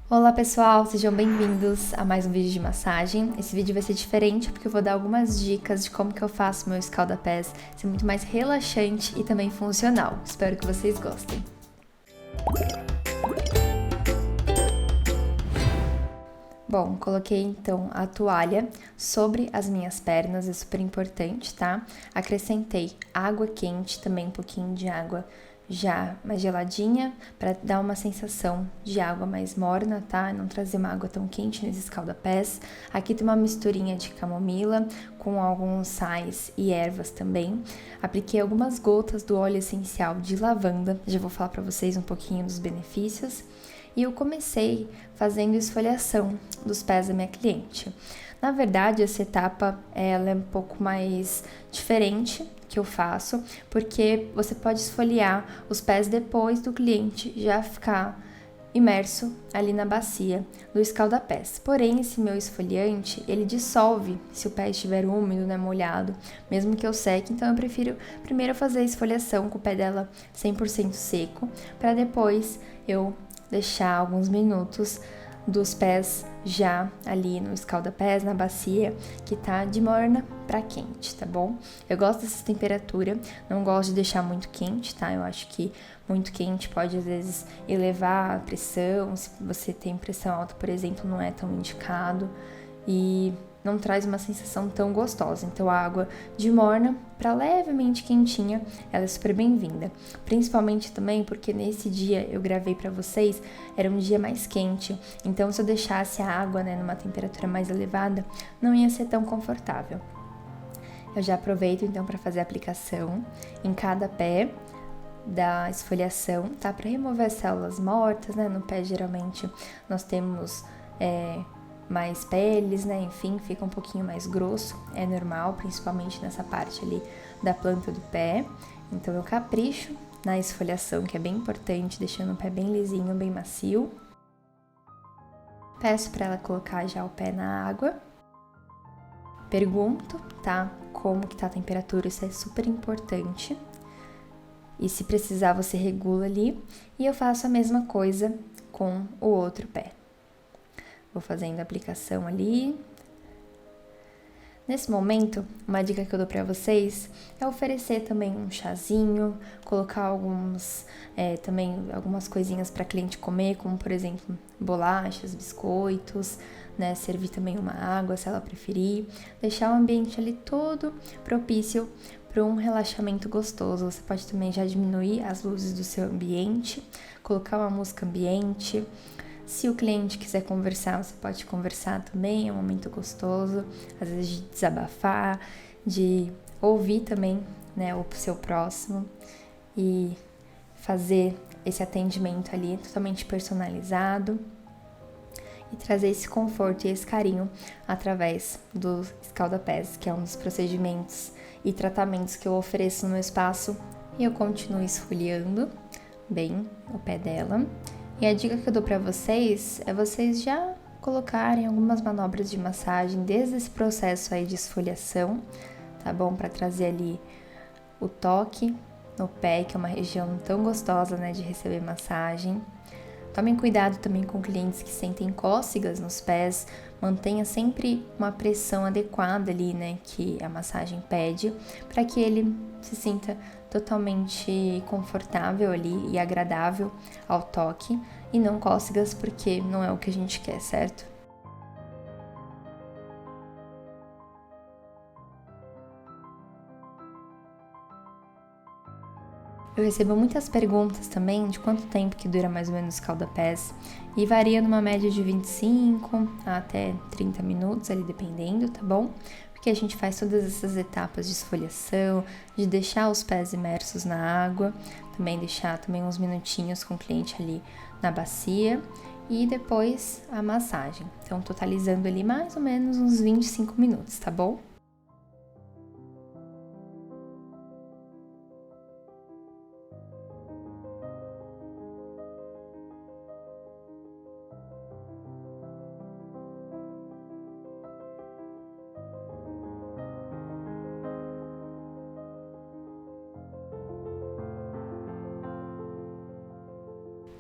Olá pessoal, sejam bem-vindos a mais um vídeo de massagem. Esse vídeo vai ser diferente porque eu vou dar algumas dicas de como que eu faço meu escalda-pés ser muito mais relaxante e também funcional. Espero que vocês gostem. Bom, coloquei então a toalha sobre as minhas pernas, é super importante, tá? Acrescentei água quente, também um pouquinho de água já mais geladinha, para dar uma sensação de água mais morna, tá? Não trazer uma água tão quente nesse escalda-pés. Aqui tem uma misturinha de camomila com alguns sais e ervas também. Apliquei algumas gotas do óleo essencial de lavanda, já vou falar para vocês um pouquinho dos benefícios. E eu comecei fazendo esfoliação dos pés da minha cliente. Na verdade, essa etapa ela é um pouco mais diferente que eu faço, porque você pode esfoliar os pés depois do cliente já ficar imerso ali na bacia do escalda-pés. Porém, esse meu esfoliante, ele dissolve se o pé estiver úmido, né, molhado, mesmo que eu seque, então eu prefiro primeiro fazer a esfoliação com o pé dela 100% seco, para depois eu deixar alguns minutos dos pés já ali no escalda-pés, na bacia, que tá de morna para quente, tá bom? Eu gosto dessa temperatura, não gosto de deixar muito quente, tá? Eu acho que muito quente pode às vezes elevar a pressão, se você tem pressão alta, por exemplo, não é tão indicado e não traz uma sensação tão gostosa. Então a água de morna para levemente quentinha, ela é super bem-vinda. Principalmente também porque nesse dia eu gravei para vocês, era um dia mais quente. Então se eu deixasse a água, né, numa temperatura mais elevada, não ia ser tão confortável. Eu já aproveito então para fazer a aplicação em cada pé da esfoliação, tá? Para remover as células mortas, né? No pé geralmente nós temos mais peles, né? Enfim, fica um pouquinho mais grosso, é normal, principalmente nessa parte ali da planta do pé. Então eu capricho na esfoliação, que é bem importante, deixando o pé bem lisinho, bem macio. Peço para ela colocar já o pé na água. Pergunto, tá? Como que tá a temperatura, isso é super importante. E se precisar, você regula ali. E eu faço a mesma coisa com o outro pé. Vou fazendo a aplicação ali. Nesse momento, uma dica que eu dou pra vocês é oferecer também um chazinho, colocar também algumas coisinhas para cliente comer, como por exemplo bolachas, biscoitos, né? Servir também uma água se ela preferir, deixar o ambiente ali todo propício para um relaxamento gostoso. Você pode também já diminuir as luzes do seu ambiente, colocar uma música ambiente. Se o cliente quiser conversar, você pode conversar também, é um momento gostoso, às vezes de desabafar, de ouvir também, né, o seu próximo e fazer esse atendimento ali totalmente personalizado e trazer esse conforto e esse carinho através do escalda-pés, que é um dos procedimentos e tratamentos que eu ofereço no meu espaço, e eu continuo esfoliando bem o pé dela. E a dica que eu dou pra vocês é vocês já colocarem algumas manobras de massagem desde esse processo aí de esfoliação, tá bom? Pra trazer ali o toque no pé, que é uma região tão gostosa, né, de receber massagem. Tomem cuidado também com clientes que sentem cócegas nos pés, mantenha sempre uma pressão adequada ali, né, que a massagem pede, para que ele se sinta totalmente confortável ali e agradável ao toque, e não cócegas, porque não é o que a gente quer, certo? Eu recebo muitas perguntas também de quanto tempo que dura mais ou menos o escalda-pés, e varia numa média de 25 a até 30 minutos, ali dependendo, tá bom? Porque a gente faz todas essas etapas de esfoliação, de deixar os pés imersos na água, também deixar também uns minutinhos com o cliente ali na bacia e depois a massagem. Então, totalizando ali mais ou menos uns 25 minutos, tá bom?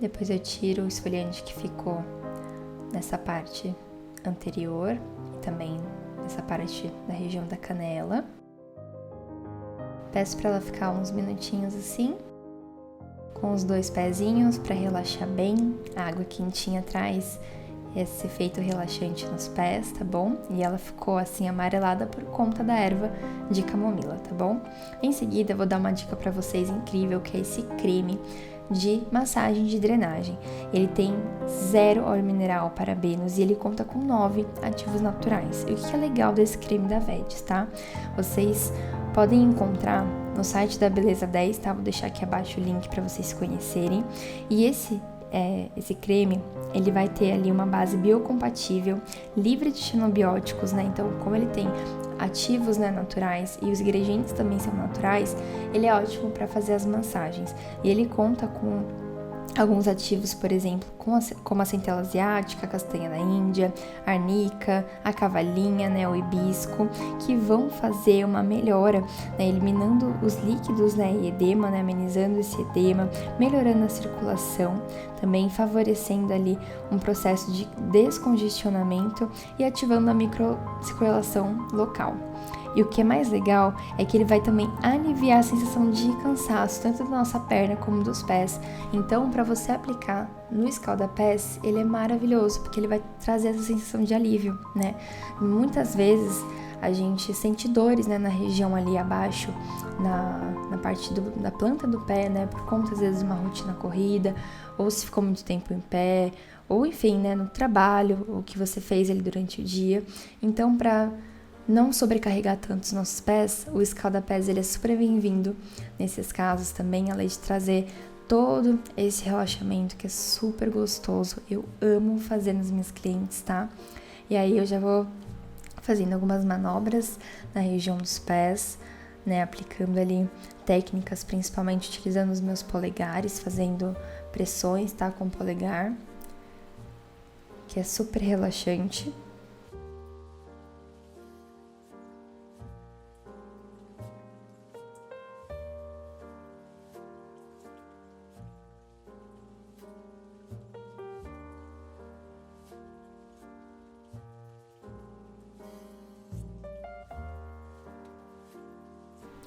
Depois eu tiro o esfoliante que ficou nessa parte anterior e também nessa parte da região da canela. Peço para ela ficar uns minutinhos assim, com os 2 pezinhos para relaxar bem. A água quentinha traz esse efeito relaxante nos pés, tá bom? E ela ficou assim amarelada por conta da erva de camomila, tá bom? Em seguida, eu vou dar uma dica para vocês incrível, que é esse creme de massagem de drenagem. Ele tem 0 óleo mineral, parabenos, e ele conta com 9 ativos naturais. E o que é legal desse creme da Vedis, tá? Vocês podem encontrar no site da Beleza 10, tá? Vou deixar aqui abaixo o link para vocês conhecerem. E esse creme, ele vai ter ali uma base biocompatível, livre de xenobióticos, né? Então, como ele tem ativos, né, naturais e os ingredientes também são naturais, ele é ótimo para fazer as massagens. E ele conta com alguns ativos, por exemplo, como a centela asiática, a castanha da Índia, a arnica, a cavalinha, né, o hibisco, que vão fazer uma melhora, né, eliminando os líquidos, né, e edema, né, amenizando esse edema, melhorando a circulação, também favorecendo ali um processo de descongestionamento e ativando a microcirculação local. E o que é mais legal é que ele vai também aliviar a sensação de cansaço, tanto da nossa perna como dos pés. Então, para você aplicar no escalda-pés, ele é maravilhoso, porque ele vai trazer essa sensação de alívio, né? Muitas vezes a gente sente dores, né, na região ali abaixo, na parte da planta do pé, né, por conta às vezes de uma rotina corrida, ou se ficou muito tempo em pé, ou enfim, né, no trabalho, o que você fez ali durante o dia. Então, para não sobrecarregar tanto os nossos pés, o escalda-pés ele é super bem-vindo nesses casos também, além de trazer todo esse relaxamento que é super gostoso. Eu amo fazer nos meus clientes, tá? E aí eu já vou fazendo algumas manobras na região dos pés, né? Aplicando ali técnicas, principalmente utilizando os meus polegares, fazendo pressões, tá? Com o polegar, que é super relaxante.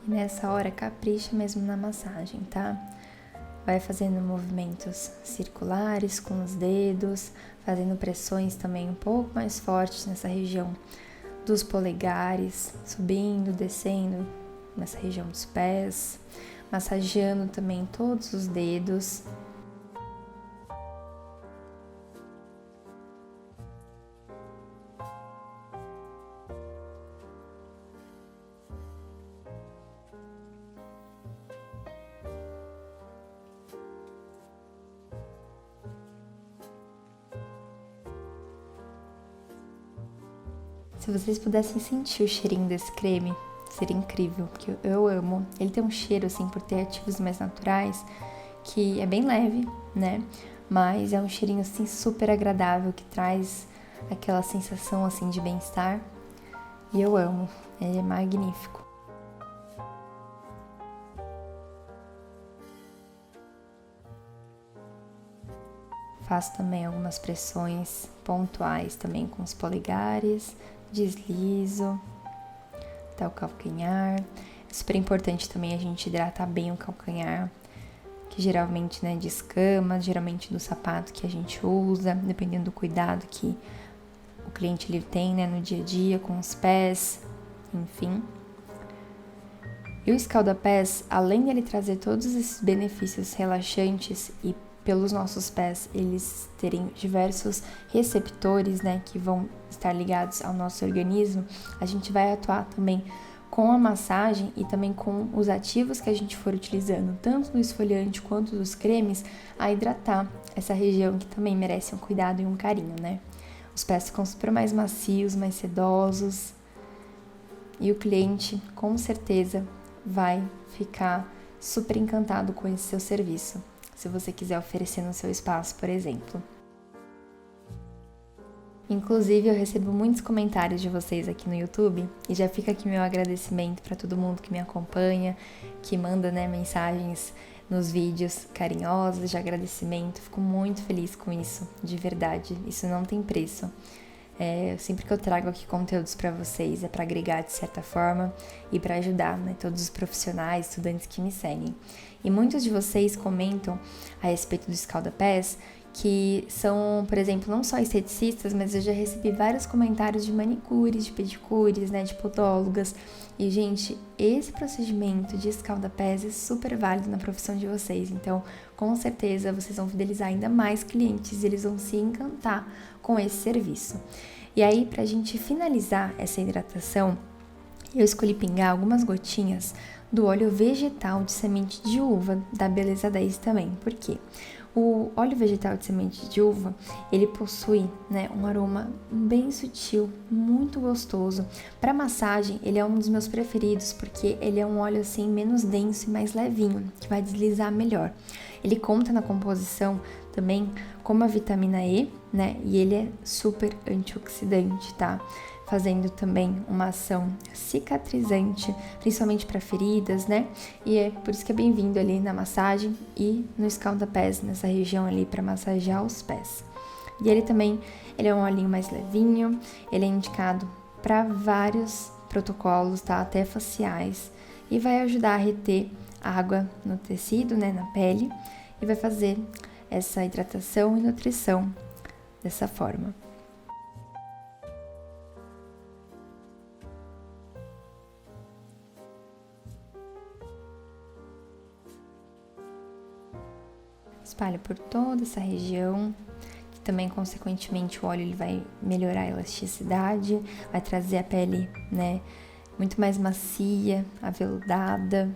E nessa hora, capricha mesmo na massagem, tá? Vai fazendo movimentos circulares com os dedos, fazendo pressões também um pouco mais fortes nessa região dos polegares, subindo, descendo nessa região dos pés, massageando também todos os dedos. Se vocês pudessem sentir o cheirinho desse creme, seria incrível, porque eu amo. Ele tem um cheiro, assim, por ter ativos mais naturais, que é bem leve, né? Mas é um cheirinho, assim, super agradável, que traz aquela sensação, assim, de bem-estar. E eu amo. Ele é magnífico. Faço também algumas pressões pontuais também com os polegares, deslizo até o calcanhar. É super importante também a gente hidratar bem o calcanhar, que geralmente, né, descama, geralmente do sapato que a gente usa, dependendo do cuidado que o cliente ele tem, né, no dia a dia com os pés, enfim. E o escalda-pés, além dele trazer todos esses benefícios relaxantes e pelos nossos pés eles terem diversos receptores, né, que vão estar ligados ao nosso organismo, a gente vai atuar também com a massagem e também com os ativos que a gente for utilizando, tanto do esfoliante quanto dos cremes, a hidratar essa região que também merece um cuidado e um carinho, né? Os pés ficam super mais macios, mais sedosos, e o cliente com certeza vai ficar super encantado com esse seu serviço, se você quiser oferecer no seu espaço, por exemplo. Inclusive, eu recebo muitos comentários de vocês aqui no YouTube e já fica aqui meu agradecimento para todo mundo que me acompanha, que manda, né, mensagens nos vídeos carinhosas de agradecimento. Fico muito feliz com isso, de verdade. Isso não tem preço. Sempre que eu trago aqui conteúdos para vocês é para agregar de certa forma e para ajudar, né, todos os profissionais, estudantes que me seguem. E muitos de vocês comentam a respeito do Escalda-Pés que são, por exemplo, não só esteticistas, mas eu já recebi vários comentários de manicures, de pedicures, né, de podólogas. E, gente, esse procedimento de Escalda-Pés é super válido na profissão de vocês. Então, com certeza, vocês vão fidelizar ainda mais clientes e eles vão se encantar com esse serviço. E aí, pra gente finalizar essa hidratação, eu escolhi pingar algumas gotinhas do óleo vegetal de semente de uva da Beleza 10 também. Por quê? O óleo vegetal de semente de uva, ele possui, né, um aroma bem sutil, muito gostoso. Para massagem, ele é um dos meus preferidos, porque ele é um óleo assim menos denso e mais levinho, que vai deslizar melhor. Ele conta na composição também com a vitamina E, né, e ele é super antioxidante, tá? Fazendo também uma ação cicatrizante, principalmente para feridas, né? E é por isso que é bem-vindo ali na massagem e no Escalda-Pés, nessa região ali para massagear os pés. E ele é um olhinho mais levinho, ele é indicado para vários protocolos, tá? Até faciais, e vai ajudar a reter água no tecido, né, na pele, e vai fazer essa hidratação e nutrição dessa forma. Espalha por toda essa região, que também, consequentemente, o óleo ele vai melhorar a elasticidade, vai trazer a pele, né, muito mais macia, aveludada.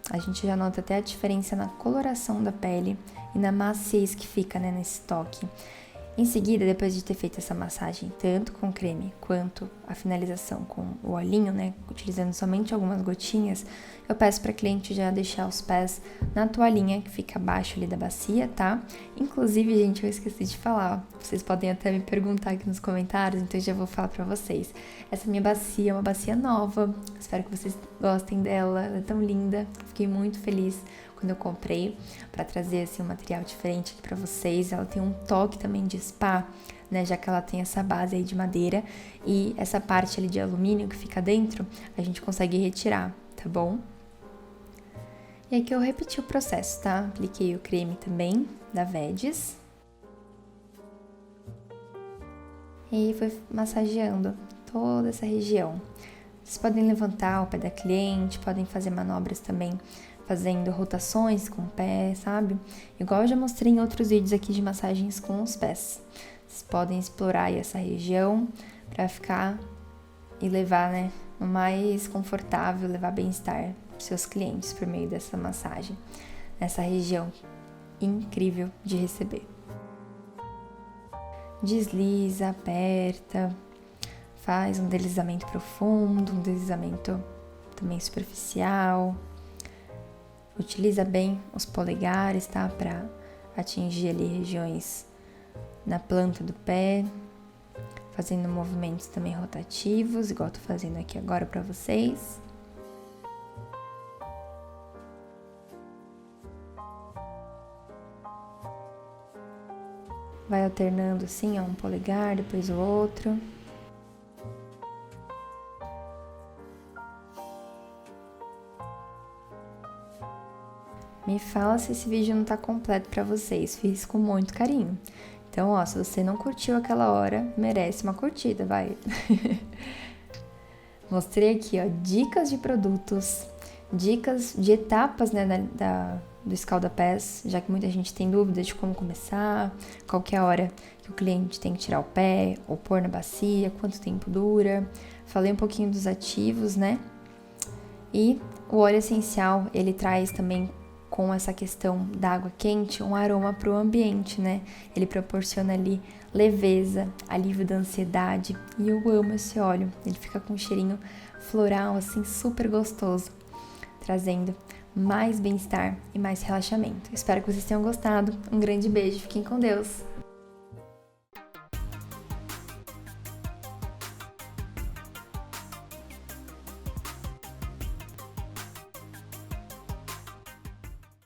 A gente já nota até a diferença na coloração da pele e na maciez que fica, né, nesse toque. Em seguida, depois de ter feito essa massagem, tanto com creme quanto a finalização com o olhinho, né, utilizando somente algumas gotinhas, eu peço para a cliente já deixar os pés na toalhinha que fica abaixo ali da bacia, tá? Inclusive, gente, eu esqueci de falar, vocês podem até me perguntar aqui nos comentários, então eu já vou falar para vocês. Essa minha bacia é uma bacia nova, espero que vocês gostem dela, ela é tão linda, fiquei muito feliz quando eu comprei, para trazer assim um material diferente aqui para vocês. Ela tem um toque também de spa, né, já que ela tem essa base aí de madeira e essa parte ali de alumínio que fica dentro, a gente consegue retirar, tá bom? E aqui eu repeti o processo, tá? Apliquei o creme também da Vedes e fui massageando toda essa região. Vocês podem levantar o pé da cliente, podem fazer manobras também fazendo rotações com o pé, sabe? Igual eu já mostrei em outros vídeos aqui de massagens com os pés. Vocês podem explorar aí essa região para ficar e levar, né, o mais confortável, levar bem-estar para seus clientes por meio dessa massagem. Nessa região incrível de receber. Desliza, aperta, faz um deslizamento profundo, um deslizamento também superficial. Utiliza bem os polegares, tá? Para atingir ali regiões na planta do pé, fazendo movimentos também rotativos, igual eu tô fazendo aqui agora para vocês. Vai alternando assim, ó, um polegar, depois o outro. Me fala se esse vídeo não tá completo pra vocês, fiz com muito carinho. Então, ó, se você não curtiu aquela hora, merece uma curtida, vai. Mostrei aqui, ó, dicas de produtos, dicas de etapas, né, do Escalda-Pés, já que muita gente tem dúvida de como começar, qual que é a hora que o cliente tem que tirar o pé ou pôr na bacia, quanto tempo dura. Falei um pouquinho dos ativos, né? E o óleo essencial, ele traz também, com essa questão da água quente, um aroma para o ambiente, né? Ele proporciona ali leveza, alívio da ansiedade, e eu amo esse óleo. Ele fica com um cheirinho floral, assim, super gostoso, trazendo mais bem-estar e mais relaxamento. Espero que vocês tenham gostado. Um grande beijo, fiquem com Deus.